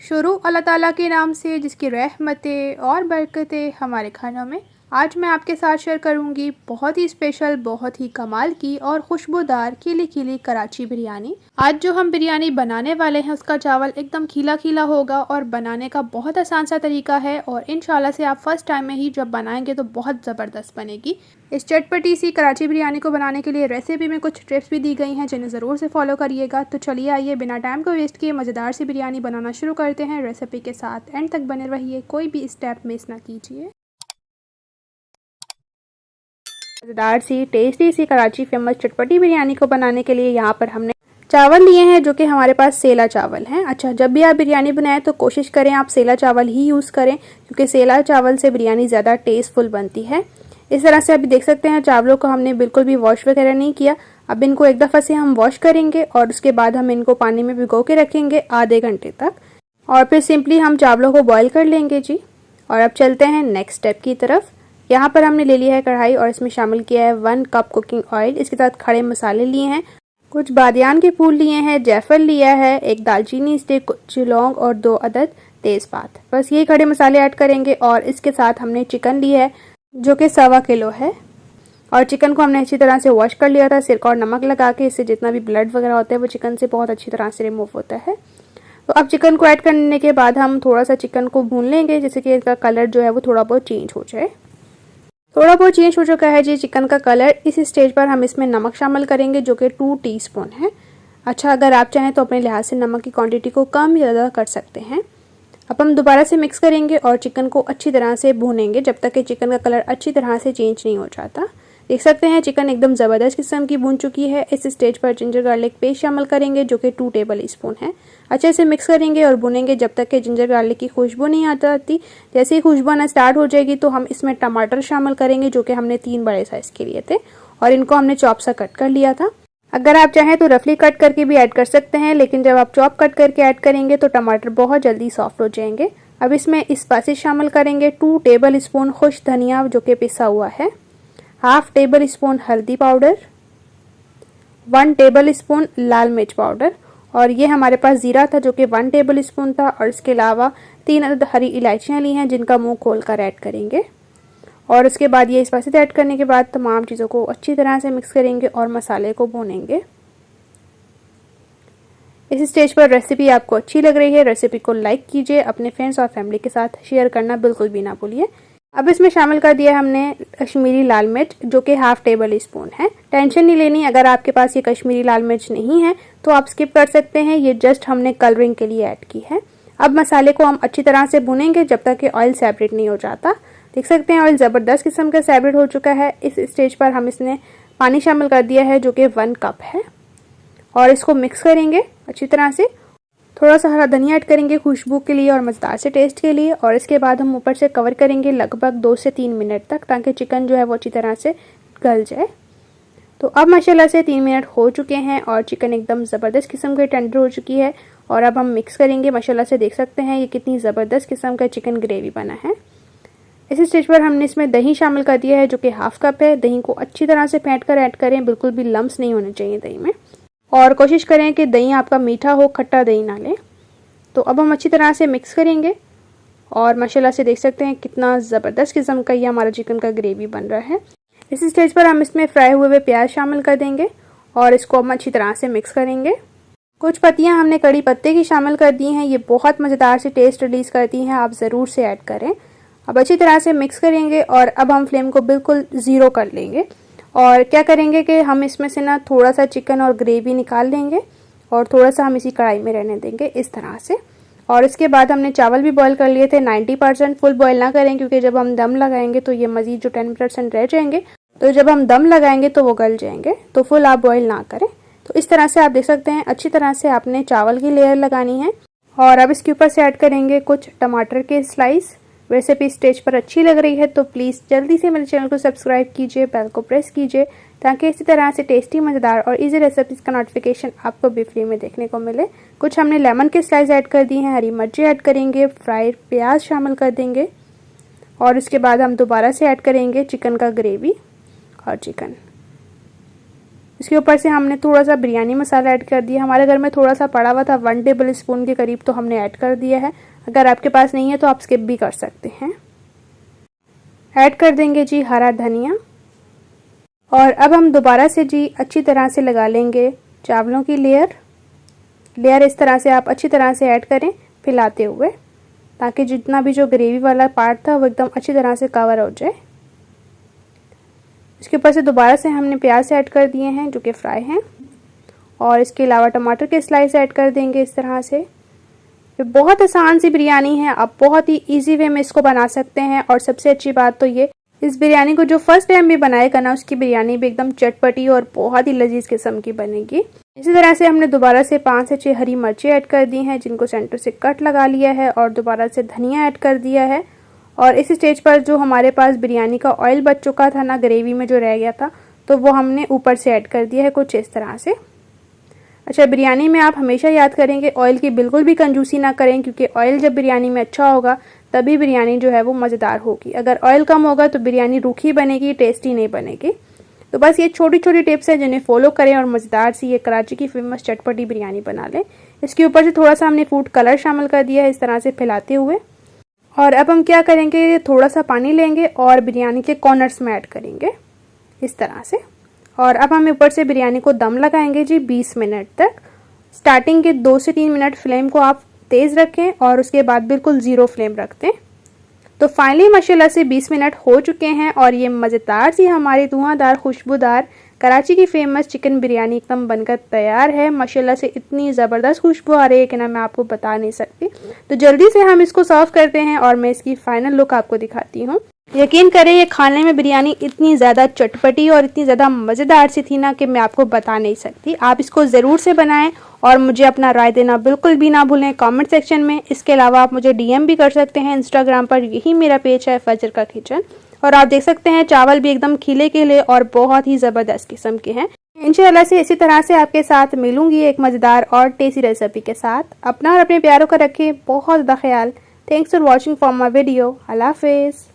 शुरू अल्लाह ताला के नाम से जिसकी रहमतें और बरकतें हमारे खानों में। आज मैं आपके साथ शेयर करूंगी बहुत ही स्पेशल, बहुत ही कमाल की और खुशबूदार खिली खिली कराची बिरयानी। आज जो हम बिरयानी बनाने वाले हैं उसका चावल एकदम खिला खिला होगा और बनाने का बहुत आसान सा तरीका है और इंशाल्लाह से आप फर्स्ट टाइम में ही जब बनाएंगे तो बहुत ज़बरदस्त बनेगी। इस चटपटी सी कराची बिरयानी को बनाने के लिए रेसिपी में कुछ टिप्स भी दी गई हैं जिन्हें ज़रूर से फॉलो करिएगा। तो चलिए आइए बिना टाइम को वेस्ट किए मज़ेदार सी बिरयानी बनाना शुरू करते हैं। रेसिपी के साथ एंड तक बने रहिए, कोई भी स्टेप मिस ना कीजिए। मज़ेदार सी टेस्टी सी कराची फेमस चटपटी बिरयानी को बनाने के लिए यहाँ पर हमने चावल लिए हैं जो कि हमारे पास सेला चावल हैं। अच्छा, जब भी आप बिरयानी बनाएं तो कोशिश करें आप सेला चावल ही यूज़ करें क्योंकि सेला चावल से बिरयानी ज़्यादा टेस्टफुल बनती है। इस तरह से अभी देख सकते हैं चावलों को हमने बिल्कुल भी वॉश वगैरह नहीं किया। अब इनको एक दफ़ा से हम वॉश करेंगे और उसके बाद हम इनको पानी में भिगो के रखेंगे आधे घंटे तक और फिर सिंपली हम चावलों को बॉईल कर लेंगे जी। और अब चलते हैं नेक्स्ट स्टेप की तरफ। यहाँ पर हमने ले लिया है कढ़ाई और इसमें शामिल किया है 1 कप कुकिंग ऑयल। इसके साथ खड़े मसाले लिए हैं, कुछ बादियान के फूल लिए हैं, जायफल लिया है, एक दालचीनी स्टिक, कुछ लौंग और 2 अदद तेज़पात। बस ये खड़े मसाले ऐड करेंगे और इसके साथ हमने चिकन लिया है जो कि 1.25 किलो है और चिकन को हमने अच्छी तरह से वॉश कर लिया था सिरका और नमक लगा के। इससे जितना भी ब्लड वगैरह होता है वो चिकन से बहुत अच्छी तरह से रिमूव होता है। तो अब चिकन को ऐड करने के बाद हम थोड़ा सा चिकन को भून लेंगे जिससे कि इसका कलर जो है वो थोड़ा बहुत चेंज हो जाए। थोड़ा बहुत चेंज हो चुका है जी चिकन का कलर। इस स्टेज पर हम इसमें नमक शामिल करेंगे जो कि 2 टीस्पून है। अच्छा, अगर आप चाहें तो अपने लिहाज से नमक की क्वांटिटी को कम या ज़्यादा कर सकते हैं। अब हम दोबारा से मिक्स करेंगे और चिकन को अच्छी तरह से भूनेंगे जब तक कि चिकन का कलर अच्छी तरह से चेंज नहीं हो जाता। देख सकते हैं चिकन एकदम ज़बरदस्त किस्म की भून चुकी है। इस स्टेज पर जिंजर गार्लिक पेस्ट शामिल करेंगे जो कि 2 टेबल स्पून है। अच्छे से मिक्स करेंगे और भुनेंगे जब तक कि जिंजर गार्लिक की खुशबू नहीं आ जाती। जैसे ही खुशबू आना स्टार्ट हो जाएगी तो हम इसमें टमाटर शामिल करेंगे जो कि हमने 3 बड़े साइज़ के लिए थे और इनको हमने चॉप सा कट कर लिया था। अगर आप चाहें तो रफली कट करके भी ऐड कर सकते हैं, लेकिन जब आप चॉप कट करके ऐड करेंगे तो टमाटर बहुत जल्दी सॉफ्ट हो जाएंगे। अब इसमें स्पाइसेस शामिल करेंगे 2 टेबल स्पून खुश धनिया जो कि पिसा हुआ है, 1/2 टेबल स्पून हल्दी पाउडर, 1 टेबल स्पून लाल मिर्च पाउडर और ये हमारे पास ज़ीरा था जो कि 1 टेबल स्पून था और इसके अलावा 3 अदद हरी इलायचियाँ ली हैं जिनका मुंह खोल कर ऐड करेंगे। और उसके बाद ये स्पाइसेस ऐड करने के बाद तमाम चीज़ों को अच्छी तरह से मिक्स करेंगे और मसाले को भूनेंगे। इस स्टेज पर रेसिपी आपको अच्छी लग रही है, रेसिपी को लाइक कीजिए, अपने फ्रेंड्स और फैमिली के साथ शेयर करना बिल्कुल भी ना भूलिए। अब इसमें शामिल कर दिया हमने कश्मीरी लाल मिर्च जो कि 1/2 टेबल स्पून है। टेंशन नहीं लेनी, अगर आपके पास ये कश्मीरी लाल मिर्च नहीं है तो आप स्किप कर सकते हैं, ये जस्ट हमने कलरिंग के लिए ऐड की है। अब मसाले को हम अच्छी तरह से भुनेंगे जब तक कि ऑयल सेपरेट नहीं हो जाता। देख सकते हैं ऑयल ज़बरदस्त किस्म का सेपरेट हो चुका है। इस स्टेज पर हम इसमें पानी शामिल कर दिया है जो कि 1 कप है और इसको मिक्स करेंगे अच्छी तरह से। थोड़ा सा हरा धनिया ऐड करेंगे खुशबू के लिए और मज़ेदार से टेस्ट के लिए और इसके बाद हम ऊपर से कवर करेंगे लगभग 2 से 3 मिनट तक ताकि चिकन जो है वो अच्छी तरह से गल जाए। तो अब माशाल्लाह से 3 मिनट हो चुके हैं और चिकन एकदम ज़बरदस्त किस्म की टेंडर हो चुकी है और अब हम मिक्स करेंगे। माशाल्लाह से देख सकते हैं ये कितनी ज़बरदस्त किस्म का चिकन ग्रेवी बना है। इस स्टेज पर हमने इसमें दही शामिल कर दिया है जो कि 1/2 कप है। दही को अच्छी तरह से फेंट कर ऐड करें, बिल्कुल भी लम्स नहीं होने चाहिए दही में और कोशिश करें कि दही आपका मीठा हो, खट्टा दही ना लें। तो अब हम अच्छी तरह से मिक्स करेंगे और माशाल्लाह से देख सकते हैं कितना ज़बरदस्त किस्म का ये हमारा चिकन का ग्रेवी बन रहा है। इस स्टेज पर हम इसमें फ्राई हुए प्याज शामिल कर देंगे और इसको हम अच्छी तरह से मिक्स करेंगे। कुछ पत्तियां हमने कड़ी पत्ते की शामिल कर दी हैं, ये बहुत मज़ेदार से टेस्ट रिलीज़ करती हैं, आप ज़रूर से ऐड करें। अब अच्छी तरह से मिक्स करेंगे और अब हम फ्लेम को बिल्कुल ज़ीरो कर लेंगे और क्या करेंगे कि हम इसमें से ना थोड़ा सा चिकन और ग्रेवी निकाल लेंगे और थोड़ा सा हम इसी कढ़ाई में रहने देंगे इस तरह से। और इसके बाद हमने चावल भी बॉईल कर लिए थे 90%। फुल बॉईल ना करें क्योंकि जब हम दम लगाएंगे तो ये मज़ीद जो 10% रह जाएंगे तो जब हम दम लगाएंगे तो वो गल जाएंगे, तो फुल आप बॉईल ना करें। तो इस तरह से आप देख सकते हैं अच्छी तरह से आपने चावल की लेयर लगानी है और अब इसके ऊपर से ऐड करेंगे कुछ टमाटर के स्लाइस। रेसिपी स्टेज पर अच्छी लग रही है तो प्लीज़ जल्दी से मेरे चैनल को सब्सक्राइब कीजिए, बेल को प्रेस कीजिए ताकि इसी तरह से टेस्टी, मज़ेदार और इजी रेसिपीज़ का नोटिफिकेशन आपको भी फ्री में देखने को मिले। कुछ हमने लेमन के स्लाइस ऐड कर दी हैं, हरी मिर्ची ऐड करेंगे, फ्राइड प्याज शामिल कर देंगे और इसके बाद हम दोबारा से ऐड करेंगे चिकन का ग्रेवी और चिकन। इसके ऊपर से हमने थोड़ा सा बिरयानी मसाला ऐड कर दिया। हमारे घर में थोड़ा सा पड़ा हुआ था 1 टेबल स्पून के करीब, तो हमने ऐड कर दिया है। अगर आपके पास नहीं है तो आप स्किप भी कर सकते हैं। ऐड कर देंगे जी हरा धनिया। और अब हम दोबारा से जी अच्छी तरह से लगा लेंगे चावलों की लेयर इस तरह से आप अच्छी तरह से ऐड करें फैलाते हुए, ताकि जितना भी जो ग्रेवी वाला पार्ट था वो एकदम अच्छी तरह से कवर हो जाए। इसके ऊपर से दोबारा से हमने प्याज ऐड कर दिए हैं जो कि फ्राई हैं, और इसके अलावा टमाटर के स्लाइस ऐड कर देंगे इस तरह से। ये बहुत आसान सी बिरयानी है, आप बहुत ही इजी वे में इसको बना सकते हैं। और सबसे अच्छी बात तो ये, इस बिरयानी को जो फर्स्ट टाइम भी बनाएगा ना, उसकी बिरयानी भी एकदम चटपटी और बहुत ही लजीज किस्म की बनेगी। इसी तरह से हमने दोबारा से 5 से 6 हरी मिर्चें ऐड कर दी हैं, जिनको सेंटर से कट लगा लिया है, और दोबारा से धनिया ऐड कर दिया है। और इस स्टेज पर जो हमारे पास बिरयानी का ऑयल बच चुका था ना, ग्रेवी में जो रह गया था, तो वो हमने ऊपर से ऐड कर दिया है कुछ इस तरह से। अच्छा, बिरयानी में आप हमेशा याद करेंगे ऑयल की बिल्कुल भी कंजूसी ना करें, क्योंकि ऑयल जब बिरयानी में अच्छा होगा तभी बिरयानी जो है वो मज़ेदार होगी। अगर ऑयल कम होगा तो बिरयानी रूखी बनेगी, टेस्टी नहीं बनेगी। तो बस ये छोटी छोटी टिप्स हैं जिन्हें फॉलो करें और मज़ेदार सी ये कराची की फेमस चटपटी बिरयानी बना लें। इसके ऊपर से थोड़ा सा हमने फूड कलर शामिल कर दिया है इस तरह से फैलाते हुए। और अब हम क्या करेंगे, थोड़ा सा पानी लेंगे और बिरयानी के कॉर्नर्स में ऐड करेंगे इस तरह से। और अब हम ऊपर से बिरयानी को दम लगाएंगे जी 20 मिनट तक। स्टार्टिंग के 2 से 3 मिनट फ्लेम को आप तेज़ रखें और उसके बाद बिल्कुल ज़ीरो फ्लेम रख दें। तो फाइनली माशाल्लाह से 20 मिनट हो चुके हैं और ये मज़ेदार सी हमारी धुआंधार खुशबूदार कराची की फेमस चिकन बिरयानी एकदम बनकर तैयार है। माशाल्लाह से इतनी ज़बरदस्त खुशबू आ रही है कि ना मैं आपको बता नहीं सकती। तो जल्दी से हम इसको सर्व करते हैं और मैं इसकी फाइनल लुक आपको दिखाती हूँ। यकीन करें ये खाने में बिरयानी इतनी ज़्यादा चटपटी और इतनी ज़्यादा मज़ेदार सी थी ना कि मैं आपको बता नहीं सकती। आप इसको ज़रूर से बनाएं और मुझे अपना राय देना बिल्कुल भी ना भूलें कमेंट सेक्शन में। इसके अलावा आप मुझे DM भी कर सकते हैं इंस्टाग्राम पर, यही मेरा पेज है फजर का किचन। और आप देख सकते हैं चावल भी एकदम खिले खिले और बहुत ही ज़बरदस्त किस्म के हैं। इंशाल्लाह से इसी तरह से आपके साथ मिलूंगी एक मज़ेदार और टेस्टी रेसिपी के साथ। अपना और अपने प्यारों का रखें बहुत ज़्यादा ख्याल। Thanks for watching for my video. अल्लाह हाफिज़।